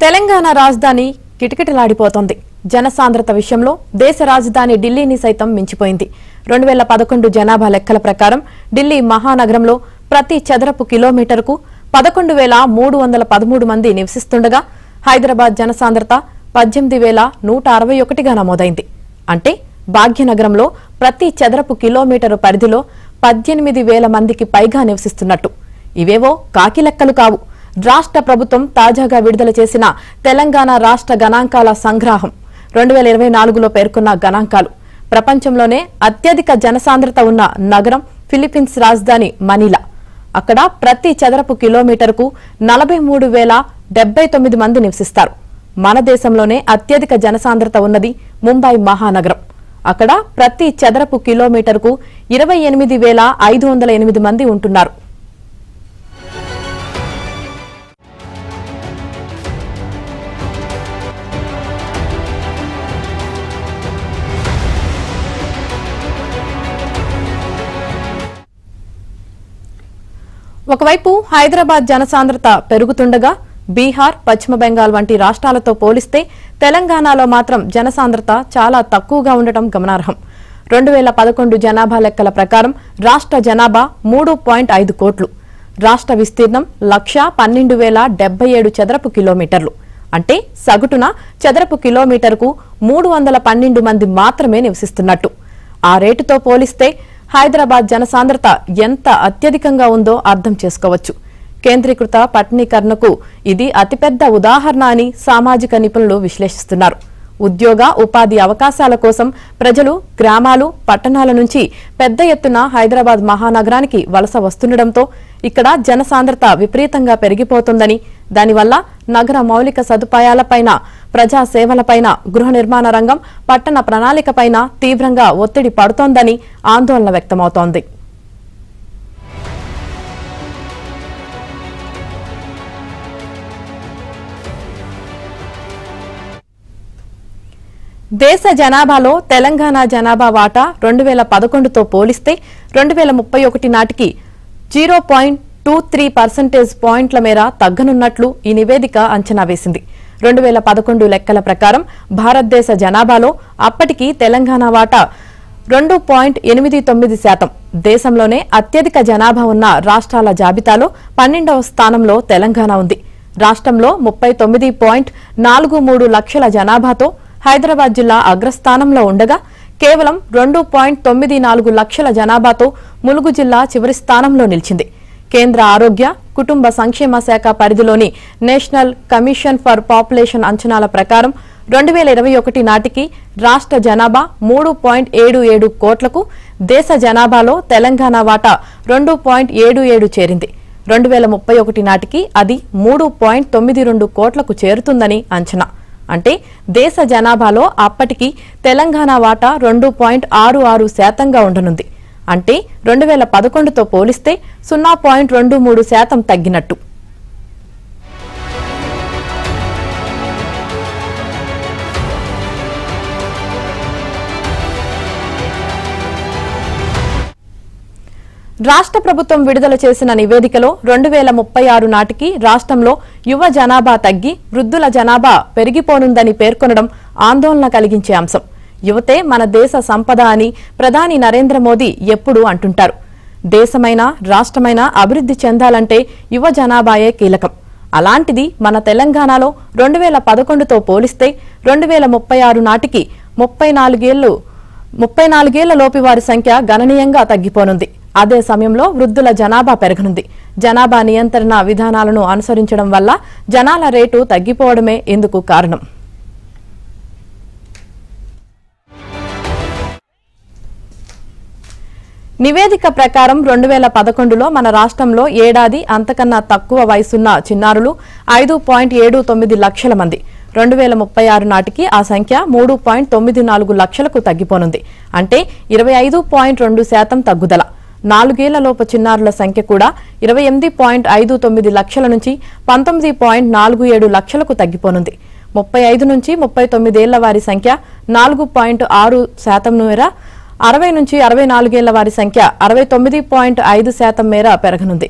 తెలంగాణ రాజధాని కిటకిటలాడిపోతోంది. జనసాంద్రత విషయంలో దేశ రాజధాని ఢిల్లీని సైతం మించిపోయింది. 2011 జనాభా లెక్కల ప్రకారం ఢిల్లీ మహానగరంలో ప్రతి చదరపు కిలోమీటరుకు 11,313 మంది నివసిస్తుండగా హైదరాబాద్ జనసాంద్రత 18,161గా నమోదైంది. అంటే భాగ్యనగరంలో ప్రతి చదరపు కిలోమీటరు పరిధిలో 18,000 మందికి పైగా నివసిస్తున్నట్టు. ఇవేవో కాకి లెక్కలు కావు. రాష్ట్ర ప్రభుత్వం తాజాగా విడుదల చేసిన తెలంగాణ రాష్ట్ర గణాంకాల సంగ్రహం 2024లో పేర్కొన్న గణాంకాలు. ప్రపంచంలోనే అత్యధిక జనసాంద్రత ఉన్న నగరం ఫిలిప్పీన్స్ రాజధాని మనీలా. అక్కడ ప్రతి చదరపు కిలోమీటరుకు 43,079 మంది నివసిస్తారు. మన దేశంలోనే అత్యధిక జనసాంద్రత ఉన్నది ముంబై మహానగరం. అక్కడ ప్రతి చదరపు కిలోమీటరుకు 28,508 మంది ఉంటున్నారు. ఒకవైపు హైదరాబాద్ జనసాంద్రత పెరుగుతుండగా బీహార్, పశ్చిమ బెంగాల్ వంటి రాష్ట్రాలతో పోలిస్తే తెలంగాణలో మాత్రం జనసాంద్రత చాలా తక్కువగా ఉండటం గమనార్హం. 2011 జనాభా లెక్కల ప్రకారం రాష్ట్ర జనాభా 3.5 కోట్లు. రాష్ట్ర విస్తీర్ణం 1,12,077 చదరపు కిలోమీటర్లు. అంటే సగటున చదరపు కిలోమీటరుకు 312 మంది మాత్రమే నివసిస్తున్నట్టు. ఆ రేటుతో పోలిస్తే హైదరాబాద్ జనసాంద్రత ఎంత అత్యధికంగా ఉందో అర్థం చేసుకోవచ్చు. కేంద్రీకృత పట్టణీకరణకు ఇది అతిపెద్ద ఉదాహరణ అని సామాజిక నిపుణులు విశ్లేషిస్తున్నారు. ఉద్యోగ, ఉపాధి అవకాశాల కోసం ప్రజలు గ్రామాలు, పట్టణాల నుంచి పెద్ద ఎత్తున హైదరాబాద్ మహానగరానికి వలస వస్తుండటంతో ఇక్కడ జనసాంద్రత విపరీతంగా పెరిగిపోతుందని, దానివల్ల నగర మౌలిక సదుపాయాలపైన, ప్రజా సేవలపైన, గృహ నిర్మాణ రంగం, పట్టణ ప్రణాళికపైన తీవ్రంగా ఒత్తిడి పడుతోందని ఆందోళన వ్యక్తమవుతోంది. దేశ జనాభాలో తెలంగాణ జనాభా వాటా 2011తో పోలిస్తే 2031 నాటికి 0.23% పాయింట్ల మేర తగ్గనున్నట్లు ఈ నివేదిక అంచనా వేసింది. 2011 లెక్కల ప్రకారం భారతదేశ జనాభాలో అప్పటికి తెలంగాణ వాటా 2.89%. దేశంలోనే అత్యధిక జనాభా ఉన్న రాష్ట్రాల జాబితాలో 12వ స్థానంలో తెలంగాణ ఉంది. రాష్ట్రంలో 39.43 లక్షల జనాభాతో హైదరాబాద్ జిల్లా అగ్రస్థానంలో ఉండగా కేవలం 2.94 లక్షల జనాభాతో ములుగు జిల్లా చివరి స్థానంలో నిలిచింది. కేంద్ర ఆరోగ్య, కుటుంబ సంక్షేమ శాఖ పరిధిలోని నేషనల్ కమిషన్ ఫర్ పాపులేషన్ అంచనాల ప్రకారం 2021 నాటికి రాష్ట్ర జనాభా 3.77 కోట్లకు, దేశ జనాభాలో తెలంగాణ వాటా 2.77 చేరింది. 2031 నాటికి అది 3.92 కోట్లకు చేరుతుందని అంచనా. అంటే దేశ జనాభాలో అప్పటికి తెలంగాణ వాటా 2.66% ఉండనుంది. అంటే 2011తో పోలిస్తే 0.23% తగ్గినట్టు. రాష్ట్ర ప్రభుత్వం విడుదల చేసిన నివేదికలో 2036 నాటికి రాష్ట్రంలో యువ జనాభా తగ్గి వృద్ధుల జనాభా పెరిగిపోనుందని పేర్కొనడం ఆందోళన కలిగించే అంశం. యువతే మన దేశ సంపద అని ప్రధాని నరేంద్ర మోదీ ఎప్పుడూ అంటుంటారు. దేశమైనా, రాష్ట్రమైనా అభివృద్ధి చెందాలంటే యువ జనాభాయే కీలకం. అలాంటిది మన తెలంగాణలో 2011తో పోలిస్తే 2036 నాటికి 34 లోపు వారి సంఖ్య గణనీయంగా తగ్గిపోనుంది. అదే సమయంలో వృద్ధుల జనాభా పెరగనుంది. జనాభా నియంత్రణ విధానాలను అనుసరించడం వల్ల జనాల రేటు తగ్గిపోవడమే ఇందుకు కారణం. నివేదిక ప్రకారం 2011లో మన రాష్ట్రంలో ఏడాది అంతకన్నా తక్కువ వయసున్న చిన్నారులు 5.79 లక్షల మంది. 2036 నాటికి ఆ సంఖ్య 3.94 లక్షలకు తగ్గిపోనుంది. అంటే 25.2% తగ్గుదల. 4 ఏళ్లలోపు చిన్నారుల సంఖ్య కూడా 28.59 లక్షల నుంచి 19.47 లక్షలకు తగ్గిపోనుంది. 35 నుంచి 39 ఏళ్ల వారి సంఖ్య 4.6% మేర, 60 నుంచి 64 ఏళ్ల వారి సంఖ్య 69.5% మేర పెరగనుంది.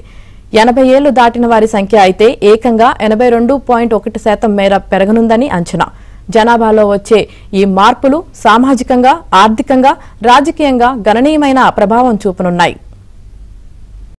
80 ఏళ్లు దాటిన వారి సంఖ్య అయితే ఏకంగా 82.1% మేర పెరగనుందని అంచనా. జనాభాలో వచ్చే ఈ మార్పులు సామాజికంగా, ఆర్థికంగా, రాజకీయంగా గణనీయమైన ప్రభావం చూపనున్నాయి.